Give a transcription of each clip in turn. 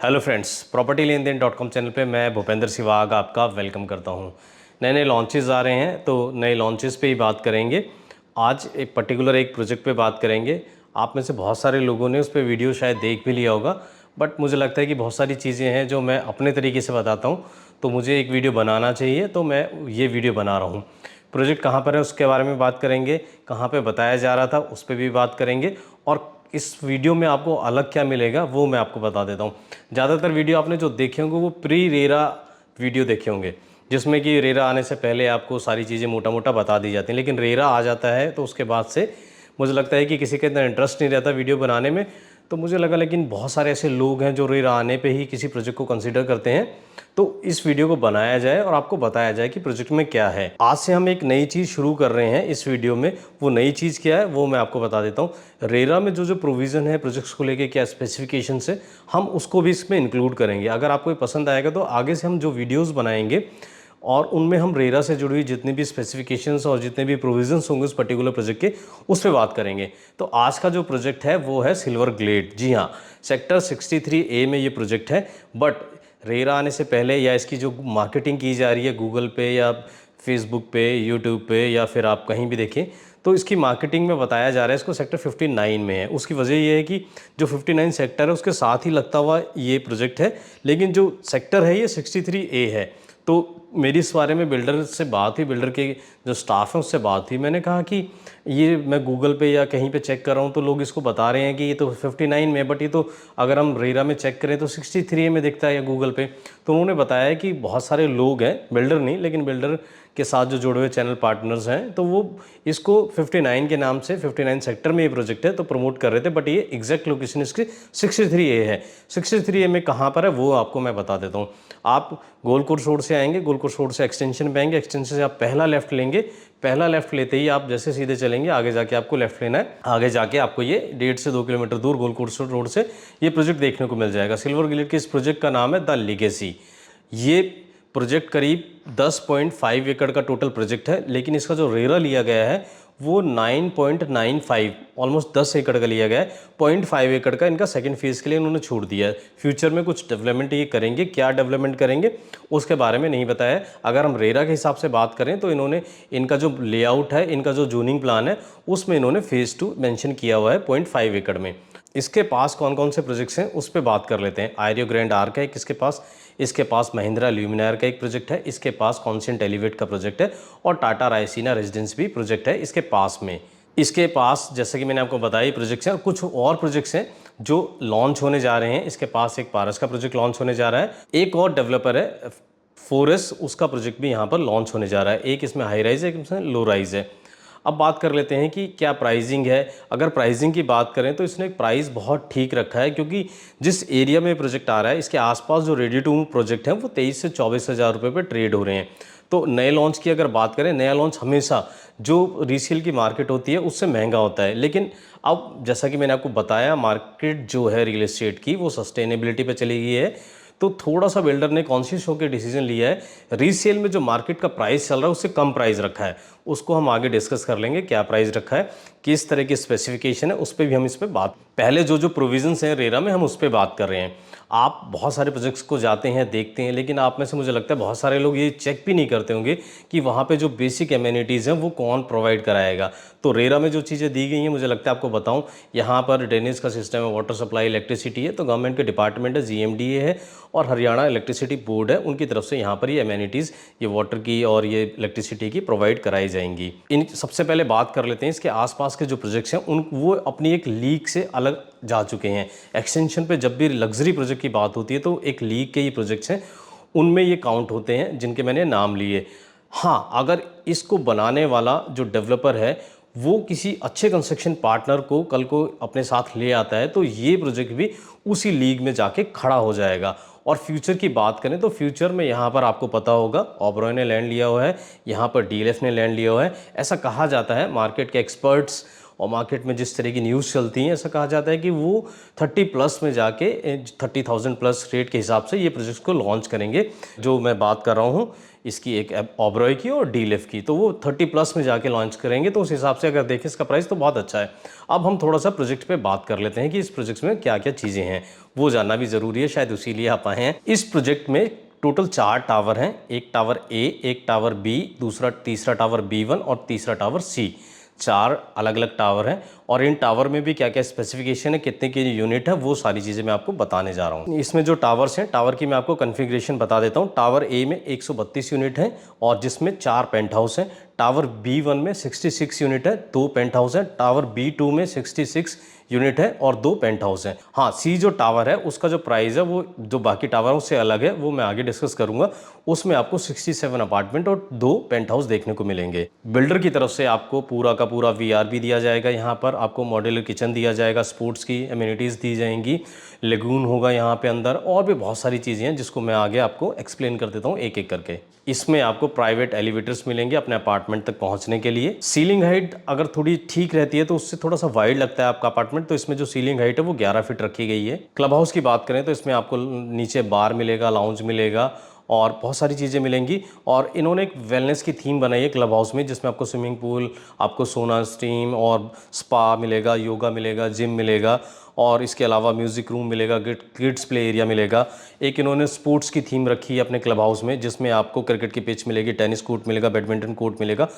Hello friends, property लेन then .com channel पे मैं भूपेंद्र सिवाग आपका वेलकम करता हूँ। नए नए लॉन्चेस आ रहे हैं तो नए लॉन्चेस पे ही बात करेंगे। आज एक पर्टिकुलर एक प्रोजेक्ट पे बात करेंगे। आप में से बहुत सारे लोगों ने उस पर वीडियो शायद देख भी लिया होगा, बट मुझे लगता है कि बहुत सारी चीज़ें हैं जो मैं अपने तरीके से बताता हूँ, तो मुझे एक वीडियो बनाना चाहिए, तो मैं ये वीडियो बना रहा हूँ। प्रोजेक्ट कहाँ पर है उसके बारे में बात करेंगे, कहाँ पे बताया जा रहा था उस पर भी बात करेंगे, और इस वीडियो में आपको अलग क्या मिलेगा वो मैं आपको बता देता हूँ। ज़्यादातर वीडियो आपने जो देखे होंगे वो प्री रेरा वीडियो देखे होंगे, जिसमें कि रेरा आने से पहले आपको सारी चीज़ें मोटा मोटा बता दी जाती हैं, लेकिन रेरा आ जाता है तो उसके बाद से मुझे लगता है कि किसी के इतना इंटरेस्ट नहीं रहता वीडियो बनाने में। तो मुझे लगा लेकिन बहुत सारे ऐसे लोग हैं जो रेरा आने पे ही किसी प्रोजेक्ट को कंसीडर करते हैं, तो इस वीडियो को बनाया जाए और आपको बताया जाए कि प्रोजेक्ट में क्या है। आज से हम एक नई चीज़ शुरू कर रहे हैं इस वीडियो में। वो नई चीज़ क्या है वो मैं आपको बता देता हूँ। रेरा में जो जो प्रोविज़न है प्रोजेक्ट्स को लेके, क्या स्पेसिफिकेशन है, हम उसको भी इसमें इंक्लूड करेंगे। अगर आपको ये पसंद आएगा तो आगे से हम जो वीडियोज़ बनाएंगे और उनमें हम रेरा से जुड़ी हुई जितनी भी स्पेसिफिकेशंस और जितने भी प्रोविजंस होंगे उस पर्टिकुलर प्रोजेक्ट के, उस पर बात करेंगे। तो आज का जो प्रोजेक्ट है वो है सिल्वर ग्लेड। जी हाँ, सेक्टर 63A में ये प्रोजेक्ट है। बट रेरा आने से पहले या इसकी जो मार्केटिंग की जा रही है गूगल पे या फेसबुक पे, यूट्यूब पे, या फिर आप कहीं भी देखें, तो इसकी मार्केटिंग में बताया जा रहा है इसको सेक्टर 59 में है। उसकी वजह ये है कि जो 59 सेक्टर है उसके साथ ही लगता हुआ ये प्रोजेक्ट है, लेकिन जो सेक्टर है ये 63A है। तो मेरी इस बारे में बिल्डर से बात हुई, बिल्डर के जो स्टाफ है उससे बात हुई। मैंने कहा कि ये मैं गूगल पे या कहीं पे चेक कर रहा हूँ तो लोग इसको बता रहे हैं कि ये तो 59 में, बट ये तो अगर हम रेरा में चेक करें तो 63 में दिखता है या गूगल पे। तो उन्होंने बताया कि बहुत सारे लोग हैं, बिल्डर नहीं लेकिन बिल्डर के साथ जो जुड़े हुए चैनल पार्टनर्स हैं, तो वो इसको 59 के नाम से, 59 सेक्टर में ये प्रोजेक्ट है तो प्रमोट कर रहे थे। बट ये एग्जैक्ट लोकेशन इसकी 63A है। 63A में कहाँ पर है वो आपको मैं बता देता हूँ। आप गोल कोर्स रोड से आएंगे, गोल कोर्स रोड से एक्सटेंशन पे आएंगे, एक्सटेंशन से आप पहला लेफ्ट लेंगे। पहला लेफ्ट लेते ही आप जैसे सीधे चलेंगे, आगे जाके आपको लेफ्ट लेना है। आगे जाके आपको ये 1.5 से 2 किलोमीटर दूर गोल कोर्स रोड से ये प्रोजेक्ट देखने को मिल जाएगा। सिल्वर ग्लेड के इस प्रोजेक्ट का नाम है द लीगेसी। ये प्रोजेक्ट करीब 10.5 एकड़ का टोटल प्रोजेक्ट है, लेकिन इसका जो रेरा लिया गया है वो 9.95, ऑलमोस्ट 10 एकड़ का लिया गया है। 0.5 एकड़ का इनका सेकंड फेज के लिए इन्होंने छोड़ दिया है। फ्यूचर में कुछ डेवलपमेंट ये करेंगे, क्या डेवलपमेंट करेंगे उसके बारे में नहीं बताया है। अगर हम रेरा के हिसाब से बात करें तो इन्होंने इनका जो लेआउट है, इनका जो जोनिंग प्लान है, उसमें इन्होंने फेज़ 2 मेंशन किया हुआ है 0.5 एकड़ में। इसके पास कौन कौन से प्रोजेक्ट्स हैं उस पर बात कर लेते हैं। आयरियो ग्रैंड आर्क है इसके पास, इसके पास महिंद्रा ल्यूमिनायर का एक प्रोजेक्ट है, इसके पास कॉन्सेंट एलिवेट का प्रोजेक्ट है, और टाटा रायसीना रेजिडेंस भी प्रोजेक्ट है इसके पास में। इसके पास जैसे कि मैंने आपको बताया प्रोजेक्ट्स हैं, और कुछ और प्रोजेक्ट्स हैं जो लॉन्च होने जा रहे हैं। इसके पास एक पारस का प्रोजेक्ट लॉन्च होने जा रहा है, एक और डेवलपर है फोरस, उसका प्रोजेक्ट भी यहाँ पर लॉन्च होने जा रहा है। एक इसमें हाई राइज है, एक इसमें लो राइज है। अब बात कर लेते हैं कि क्या प्राइसिंग है। अगर प्राइसिंग की बात करें तो इसने प्राइस बहुत ठीक रखा है, क्योंकि जिस एरिया में प्रोजेक्ट आ रहा है इसके आसपास जो रेडी टू मूव प्रोजेक्ट हैं वो 23 से 24 हज़ार रुपये पर ट्रेड हो रहे हैं। तो नए लॉन्च की अगर बात करें, नया लॉन्च हमेशा जो रीसेल की मार्केट होती है उससे महंगा होता है। लेकिन अब जैसा कि मैंने आपको बताया, मार्केट जो है रियल एस्टेट की वो सस्टेनेबिलिटी पे चली गई है। तो थोड़ा सा बिल्डर ने कॉन्शियस होकर डिसीजन लिया है, रीसेल में जो मार्केट का प्राइस चल रहा है उससे कम प्राइस रखा है। उसको हम आगे डिस्कस कर लेंगे, क्या प्राइस रखा है, किस तरह की स्पेसिफिकेशन है, उस पर भी हम इस पर बात, पहले जो जो प्रोविजंस हैं रेरा में हम उस पर बात कर रहे हैं। आप बहुत सारे प्रोजेक्ट्स को जाते हैं, देखते हैं, लेकिन आप में से मुझे लगता है बहुत सारे लोग ये चेक भी नहीं करते होंगे कि वहाँ पे जो बेसिक एमिनिटीज़ हैं वो कौन प्रोवाइड कराएगा। तो रेरा में जो चीज़ें दी गई हैं, मुझे लगता है आपको बताऊँ, यहाँ पर ड्रेनेज का सिस्टम है, वाटर सप्लाई, इलेक्ट्रिसिटी है, तो गवर्नमेंट के डिपार्टमेंट है, GMDA है और हरियाणा इलेक्ट्रिसिटी बोर्ड है, उनकी तरफ से यहाँ पर ये एमिनिटीज़, ये वाटर की और ये इलेक्ट्रिसिटी की प्रोवाइड कराई जाएंगी। इन सबसे पहले बात कर लेते हैं इसके आसपास के जो प्रोजेक्ट्स हैं उन वो अपनी एक लीग से अलग जा चुके हैं। एक्सटेंशन पे जब भी लग्जरी प्रोजेक्ट की बात होती है तो एक लीग के ही प्रोजेक्ट्स हैं, उनमें ये काउंट होते हैं जिनके मैंने नाम लिए। हाँ, अगर इसको बनाने वाला जो डेवलपर है वो किसी अच्छे कंस्ट्रक्शन पार्टनर को कल को अपने साथ ले आता है तो ये प्रोजेक्ट भी उसी लीग में जाके खड़ा हो जाएगा। और फ्यूचर की बात करें तो फ्यूचर में यहाँ पर आपको पता होगा ओबरॉय ने लैंड लिया हुआ है, यहाँ पर DLF ने लैंड लिया हुआ है। ऐसा कहा जाता है, मार्केट के एक्सपर्ट्स और मार्केट में जिस तरह की न्यूज़ चलती हैं, ऐसा कहा जाता है कि वो 30 प्लस में जाके 30,000 प्लस रेट के हिसाब से ये प्रोजेक्ट्स को लॉन्च करेंगे। जो मैं बात कर रहा हूँ इसकी, एक ओबरॉय की और डीएलएफ की, तो वो 30 प्लस में जाके लॉन्च करेंगे। तो उस हिसाब से अगर देखें इसका प्राइस तो बहुत अच्छा है। अब हम थोड़ा सा प्रोजेक्ट पे बात कर लेते हैं कि इस प्रोजेक्ट में क्या क्या चीज़ें हैं, वो जानना भी ज़रूरी है, शायद उसी लिए आप आए हैं। इस प्रोजेक्ट में टोटल 4 टावर हैं, एक टावर ए, एक टावर बी, तीसरा टावर B1 और तीसरा टावर C। 4 अलग अलग टावर हैं और इन टावर में भी क्या क्या स्पेसिफिकेशन है, कितने की यूनिट है, वो सारी चीज़ें मैं आपको बताने जा रहा हूँ। इसमें जो टावर्स हैं, टावर की मैं आपको कन्फिग्रेशन बता देता हूँ। टावर ए में 132 यूनिट है और जिसमें 4 पेंट हाउस हैं। टावर B1 में 66 यूनिट है, 2 पेंट हाउस हैं। टावर B2 में 66 यूनिट है और 2 पेंट हाउस हैं। हाँ, सी जो टावर है उसका जो प्राइस है वो जो बाकी टावरों से अलग है, वो मैं आगे डिस्कस करूंगा। उसमें आपको 67 अपार्टमेंट और 2 पेंट हाउस देखने को मिलेंगे। बिल्डर की तरफ से आपको पूरा का पूरा VR भी दिया जाएगा, यहाँ पर आपको मॉड्यूलर किचन दिया जाएगा, स्पोर्ट्स की एमिनिटीज़ दी जाएंगी, लेगून होगा यहाँ पे अंदर, और भी बहुत सारी चीज़ें हैं जिसको मैं आगे आपको एक्सप्लेन कर देता हूँ एक एक करके। इसमें आपको प्राइवेट एलिवेटर्स मिलेंगे अपने अपार्टमेंट तक पहुंचने के लिए। सीलिंग हाइट अगर थोड़ी ठीक रहती है तो उससे थोड़ा सा वाइड लगता है आपका अपार्टमेंट, तो इसमें जो सीलिंग हाइट है वो 11 फीट रखी गई है। क्लब हाउस की बात करें तो इसमें आपको नीचे बार मिलेगा, लाउंज मिलेगा और बहुत सारी चीज़ें मिलेंगी। और इन्होंने एक वेलनेस की थीम बनाई है क्लब हाउस में, जिसमें आपको स्विमिंग पूल, आपको सोना स्टीम और स्पा मिलेगा, योगा मिलेगा, जिम मिलेगा और इसके अलावा म्यूज़िक रूम मिलेगा, किड्स प्ले एरिया मिलेगा। एक इन्होंने स्पोर्ट्स की थीम रखी है अपने क्लब हाउस में, जिसमें आपको क्रिकेट की पिच मिलेगी, टेनिस कोर्ट मिलेगा, बैडमिंटन कोर्ट मिलेगा,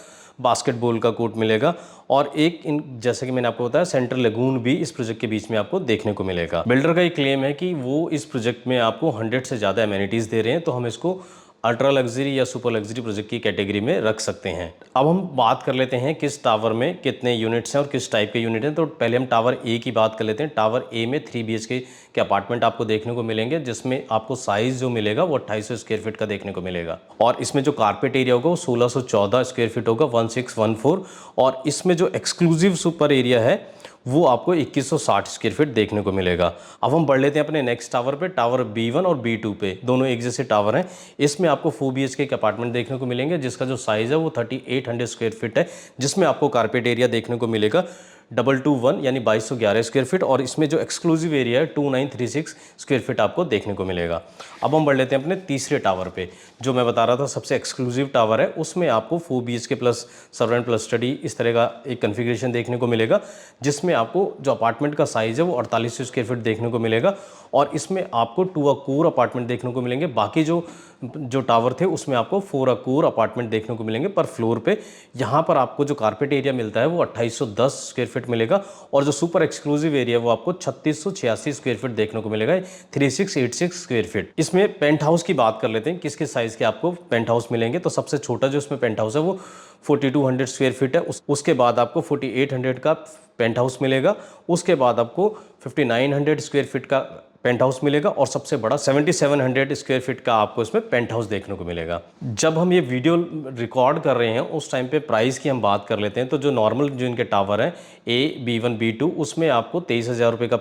बास्केटबॉल का कोर्ट मिलेगा और एक जैसे कि मैंने आपको बताया सेंट्रल लेगून भी इस प्रोजेक्ट के बीच में आपको देखने को मिलेगा। बिल्डर का ये क्लेम है कि वो इस प्रोजेक्ट में आपको 100 से ज़्यादा एमिनिटीज़ दे रहे हैं, तो हम इसको अल्ट्रा लग्जरी या सुपर लग्जरी प्रोजेक्ट की कैटेगरी में रख सकते हैं। अब हम बात कर लेते हैं किस टावर में कितने यूनिट्स हैं और किस टाइप के यूनिट हैं। तो पहले हम टावर ए की बात कर लेते हैं। टावर ए में 3 BHK के अपार्टमेंट आपको देखने को मिलेंगे, जिसमें आपको साइज जो मिलेगा वो 2800 स्क्वायर फीट का देखने को मिलेगा और इसमें जो कारपेट एरिया होगा वो 1614 स्क्वायर फीट होगा, 1614। और इसमें जो एक्सक्लूसिव सुपर एरिया है वो आपको 2160 स्क्वायर फीट देखने को मिलेगा। अब हम बढ़ लेते हैं अपने नेक्स्ट टावर पे, टावर B1 और B2 पे, दोनों एक जैसे टावर हैं। इसमें आपको 4 BHK के अपार्टमेंट देखने को मिलेंगे, जिसका जो साइज़ है वो 3800 स्क्वायर फीट है, जिसमें आपको कारपेट एरिया देखने को मिलेगा 221 यानी 2211 स्क्वायर फीट और इसमें जो एक्सक्लूसिव एरिया है 2936 स्क्वायर फीट आपको देखने को मिलेगा। अब हम बढ़ लेते हैं अपने तीसरे टावर पे, जो मैं बता रहा था सबसे एक्सक्लूसिव टावर है। उसमें आपको 4 BHK plus server and plus study इस तरह का एक कन्फिग्रेशन देखने को मिलेगा, जिसमें आपको जो अपार्टमेंट का साइज़ है वो 4800 स्क्वायर फीट देखने को मिलेगा और इसमें आपको 2 अकोर अपार्टमेंट देखने को मिलेंगे। बाकी जो टावर थे उसमें आपको 4 अकोर अपार्टमेंट देखने को मिलेंगे पर फ्लोर पे। यहाँ पर आपको जो कारपेट एरिया मिलता है वो 2810 स्क्वायर फीट मिलेगा और जो सुपर एक्सक्लूसिव एरिया वो आपको 3686 स्क्वायर फीट देखने को मिलेगा, 3686 स्क्वायर फीट। इसमें पेंट हाउस की बात कर लेते हैं, किस किस साइज़ के आपको पेंट हाउस मिलेंगे। तो सबसे छोटा जो इसमें पेंट हाउस है वो 4200 स्क्वायर फीट है। उसके बाद आपको 4800 का पेंट हाउस मिलेगा। उसके बाद आपको 5900 स्क्वायर फीट का पेंट हाउस मिलेगा और सबसे बड़ा 7700 स्क्वायर फीट का आपको इसमें पेंट हाउस देखने को मिलेगा। जब हम ये वीडियो रिकॉर्ड कर रहे हैं उस टाइम पे प्राइस की हम बात कर लेते हैं। तो जो नॉर्मल जो इनके टावर हैं A, B1, B2 उसमें आपको 23,000 रुपये का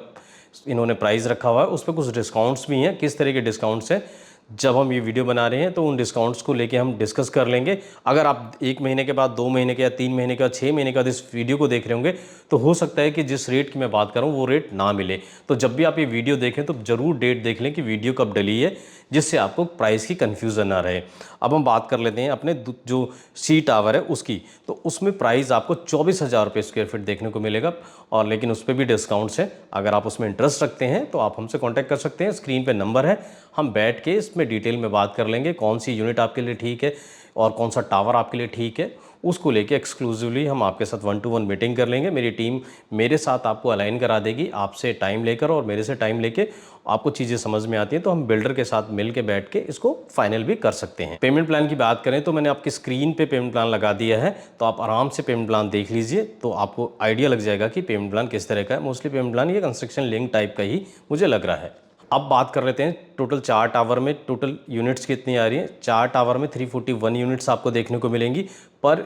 इन्होंने प्राइस रखा हुआ है। उस पर कुछ डिस्काउंट्स भी हैं। किस तरह के डिस्काउंट्स हैं जब हम ये वीडियो बना रहे हैं तो उन डिस्काउंट्स को लेके हम डिस्कस कर लेंगे। अगर आप 1 महीने के बाद, 2 महीने के या 3 महीने के बाद, 6 महीने के बाद इस वीडियो को देख रहे होंगे तो हो सकता है कि जिस रेट की मैं बात कर रहा हूँ वो रेट ना मिले। तो जब भी आप ये वीडियो देखें तो ज़रूर डेट देख लें कि वीडियो कब डली है, जिससे आपको प्राइस की कन्फ्यूज़न ना रहे। अब हम बात कर लेते हैं अपने जो C टावर है उसकी। तो उसमें प्राइस आपको 24,000 रुपये स्क्वायर फीट देखने को मिलेगा और लेकिन उस पर भी डिस्काउंट्स हैं। अगर आप उसमें इंटरेस्ट रखते हैं तो आप हमसे कॉन्टैक्ट कर सकते हैं। स्क्रीन पे नंबर है, हम बैठ के इसमें डिटेल में बात कर लेंगे कौन सी यूनिट आपके लिए ठीक है और कौन सा टावर आपके लिए ठीक है। उसको लेके एक्सक्लूसिवली हम आपके साथ 1-to-1 मीटिंग कर लेंगे। मेरी टीम मेरे साथ आपको अलाइन करा देगी, आपसे टाइम लेकर और मेरे से टाइम लेके। आपको चीज़ें समझ में आती हैं तो हम बिल्डर के साथ मिल के बैठ के इसको फाइनल भी कर सकते हैं। पेमेंट प्लान की बात करें तो मैंने आपकी स्क्रीन पे पेमेंट प्लान लगा दिया है, तो आप आराम से पेमेंट प्लान देख लीजिए तो आपको आइडिया लग जाएगा कि पेमेंट प्लान किस तरह का है। मोस्टली पेमेंट प्लान ये कंस्ट्रक्शन लिंक टाइप का ही मुझे लग रहा है। अब बात कर लेते हैं टोटल 4 टावर में टोटल यूनिट्स कितनी आ रही हैं। 4 टावर में 341 यूनिट्स आपको देखने को मिलेंगी। पर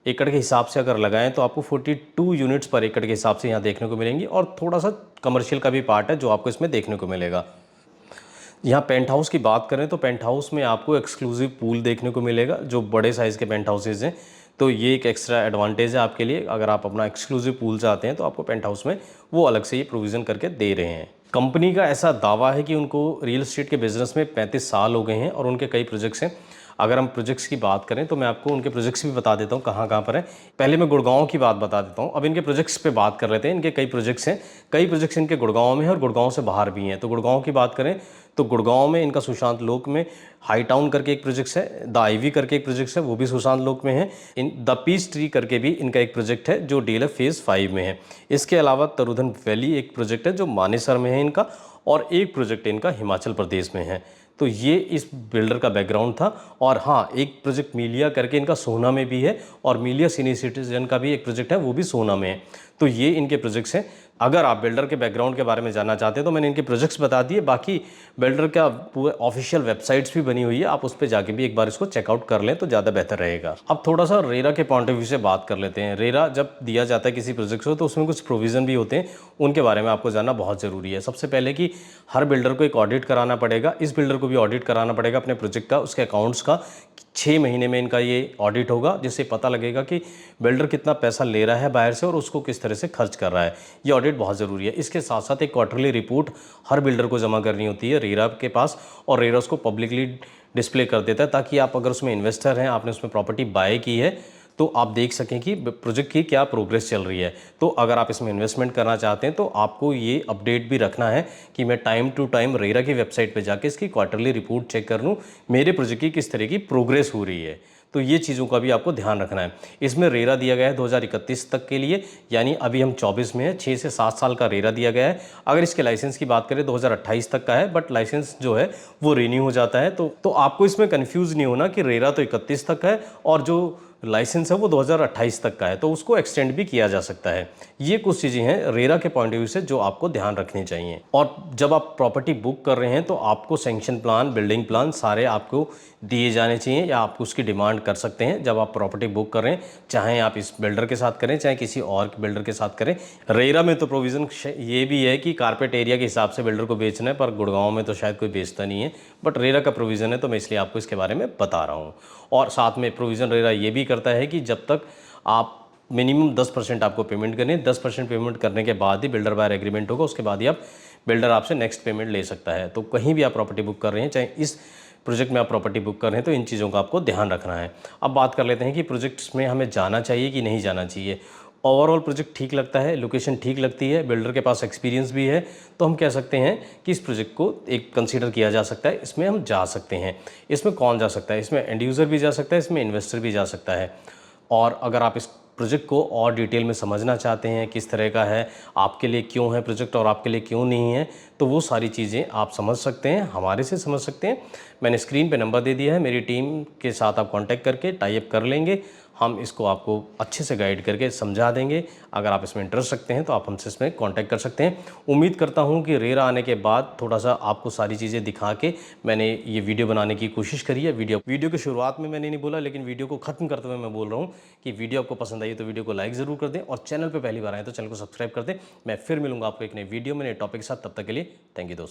एकड़ के हिसाब से अगर लगाएं तो आपको 42 यूनिट्स पर एकड़ के हिसाब से यहाँ देखने को मिलेंगी और थोड़ा सा कमर्शियल का भी पार्ट है जो आपको इसमें देखने को मिलेगा। यहाँ पेंट हाउस की बात करें तो पेंट हाउस में आपको एक्सक्लूसिव पूल देखने को मिलेगा, जो बड़े साइज़ के पेंट हाउसेज हैं। तो ये एक एक्स्ट्रा एडवांटेज है आपके लिए। अगर आप अपना एक्सक्लूसिव पूल चाहते हैं तो आपको पेंट हाउस में वो अलग से ये प्रोविज़न करके दे रहे हैं। कंपनी का ऐसा दावा है कि उनको रियल एस्टेट के बिज़नेस में 35 साल हो गए हैं और उनके कई प्रोजेक्ट्स हैं। अगर हम प्रोजेक्ट्स की बात करें तो मैं आपको उनके प्रोजेक्ट्स भी बता देता हूँ कहाँ कहाँ पर है। पहले मैं गुड़गांव की बात बता देता हूँ। अब इनके प्रोजेक्ट्स पे बात कर लेते हैं। इनके कई प्रोजेक्ट्स हैं, कई प्रोजेक्ट्स इनके गुड़गांव में हैं और गुड़गांव से बाहर भी हैं। तो गुड़गांव की बात करें तो गुड़गांव में इनका सुशांत लोक में हाई टाउन करके एक प्रोजेक्ट है, द आईवी करके एक प्रोजेक्ट है, वो भी सुशांत लोक में है। इन द पीस ट्री करके भी इनका एक प्रोजेक्ट है जो डीएलएफ फेज़ 5 में है। इसके अलावा तरुधन वैली एक प्रोजेक्ट है जो मानेसर में है इनका, और एक प्रोजेक्ट इनका हिमाचल प्रदेश में है। तो ये इस बिल्डर का बैकग्राउंड था। और हाँ, एक प्रोजेक्ट मीलिया करके इनका सोहना में भी है, और मीलिया सीनियर सिटीजन का भी एक प्रोजेक्ट है, वो भी सोहना में है। तो ये इनके प्रोजेक्ट्स हैं। अगर आप बिल्डर के बैकग्राउंड के बारे में जानना चाहते हैं तो मैंने इनके प्रोजेक्ट्स बता दिए। बाकी बिल्डर का पूरा ऑफिशियल वेबसाइट्स भी बनी हुई है, आप उस पर जाके भी एक बार इसको चेकआउट कर लें तो ज़्यादा बेहतर रहेगा। अब थोड़ा सा रेरा के पॉइंट ऑफ व्यू से बात कर लेते हैं। रेरा जब दिया जाता है किसी प्रोजेक्ट को तो उसमें कुछ प्रोविज़न भी होते हैं, उनके बारे में आपको जानना बहुत ज़रूरी है। सबसे पहले कि हर बिल्डर को एक ऑडिट कराना पड़ेगा। इस बिल्डर को भी ऑडिट कराना पड़ेगा अपने प्रोजेक्ट का, उसके अकाउंट्स का। 6 महीने में इनका ये ऑडिट होगा, जिससे पता लगेगा कि बिल्डर कितना पैसा ले रहा है बाहर से और उसको किस तरह से खर्च कर रहा है। ये ऑडिट बहुत ज़रूरी है। इसके साथ साथ एक क्वार्टरली रिपोर्ट हर बिल्डर को जमा करनी होती है रेरा के पास, और रेरा उसको पब्लिकली डिस्प्ले कर देता है, ताकि आप अगर उसमें इन्वेस्टर हैं, आपने उसमें प्रॉपर्टी बाय की है, तो आप देख सकें कि प्रोजेक्ट की क्या प्रोग्रेस चल रही है। तो अगर आप इसमें इन्वेस्टमेंट करना चाहते हैं तो आपको ये अपडेट भी रखना है कि मैं टाइम टू टाइम रेरा की वेबसाइट पे जाके इसकी क्वार्टरली रिपोर्ट चेक कर लूँ, मेरे प्रोजेक्ट की किस तरह की प्रोग्रेस हो रही है। तो ये चीज़ों का भी आपको ध्यान रखना है। इसमें रेरा दिया गया है 2031 तक के लिए, यानी अभी हम 24 में है, 6 से 7 साल का रेरा दिया गया है। अगर इसके लाइसेंस की बात करें 2028 तक का है, बट लाइसेंस जो है वो रिन्यू हो जाता है। तो आपको इसमें कन्फ्यूज़ नहीं होना कि रेरा तो 31 तक है और जो लाइसेंस है वो 2028 तक का है, तो उसको एक्सटेंड भी किया जा सकता है। ये कुछ चीज़ें हैं रेरा के पॉइंट ऑफ व्यू से जो आपको ध्यान रखनी चाहिए। और जब आप प्रॉपर्टी बुक कर रहे हैं तो आपको सैंक्शन प्लान, बिल्डिंग प्लान सारे आपको दिए जाने चाहिए, या आप उसकी डिमांड कर सकते हैं जब आप प्रॉपर्टी बुक कर रहे हैं, चाहे आप इस बिल्डर के साथ करें चाहे किसी और बिल्डर के साथ करें। रेरा में तो प्रोविज़न ये भी है कि कारपेट एरिया के हिसाब से बिल्डर को बेचना है, पर गुड़गांव में तो शायद कोई बेचता नहीं है, बट रेरा का प्रोविज़न है, तो मैं इसलिए आपको इसके बारे में बता रहा हूँ। और साथ में प्रोविज़न रेरा ये भी करता है कि जब तक आप मिनिमम 10% आपको पेमेंट करनी है, 10% पेमेंट करने के बाद ही बिल्डर बायर एग्रीमेंट होगा, उसके बाद ही आप बिल्डर आपसे नेक्स्ट पेमेंट ले सकता है। तो कहीं भी आप प्रॉपर्टी बुक कर रहे हैं, चाहे इस प्रोजेक्ट में आप प्रॉपर्टी बुक कर रहे हैं, तो इन चीज़ों का आपको ध्यान रखना है। अब बात कर लेते हैं कि प्रोजेक्ट्स में हमें जाना चाहिए कि नहीं जाना चाहिए। ओवरऑल प्रोजेक्ट ठीक लगता है, लोकेशन ठीक लगती है, बिल्डर के पास एक्सपीरियंस भी है, तो हम कह सकते हैं कि इस प्रोजेक्ट को एक कंसीडर किया जा सकता है, इसमें हम जा सकते हैं। इसमें कौन जा सकता है? इसमें एंड यूज़र भी जा सकता है, इसमें इन्वेस्टर भी जा सकता है। और अगर आप इस प्रोजेक्ट को और डिटेल में समझना चाहते हैं, किस तरह का है, आपके लिए क्यों है प्रोजेक्ट और आपके लिए क्यों नहीं है, तो वो सारी चीज़ें आप समझ सकते हैं, हमारे से समझ सकते हैं। मैंने स्क्रीन पे नंबर दे दिया है, मेरी टीम के साथ आप कांटेक्ट करके टाई अप कर लेंगे। हम इसको आपको अच्छे से गाइड करके समझा देंगे। अगर आप इसमें इंटरेस्ट रखते हैं तो आप हमसे इसमें कांटेक्ट कर सकते हैं। उम्मीद करता हूं कि रेरा आने के बाद थोड़ा सा आपको सारी चीज़ें दिखा के मैंने ये वीडियो बनाने की कोशिश करी है। वीडियो की शुरुआत में मैंने नहीं बोला, लेकिन वीडियो को ख़त्म करते हुए मैं बोल रहा हूँ कि वीडियो आपको पसंद आई तो वीडियो को लाइक ज़रूर कर दें, और चैनल पर पहली बार आए तो चैनल को सब्सक्राइब कर दें। मैं फिर मिलूंगा आपको एक नई वीडियो में नए टॉपिक के साथ। तब तक के लिए थैंक यू दोस्तों।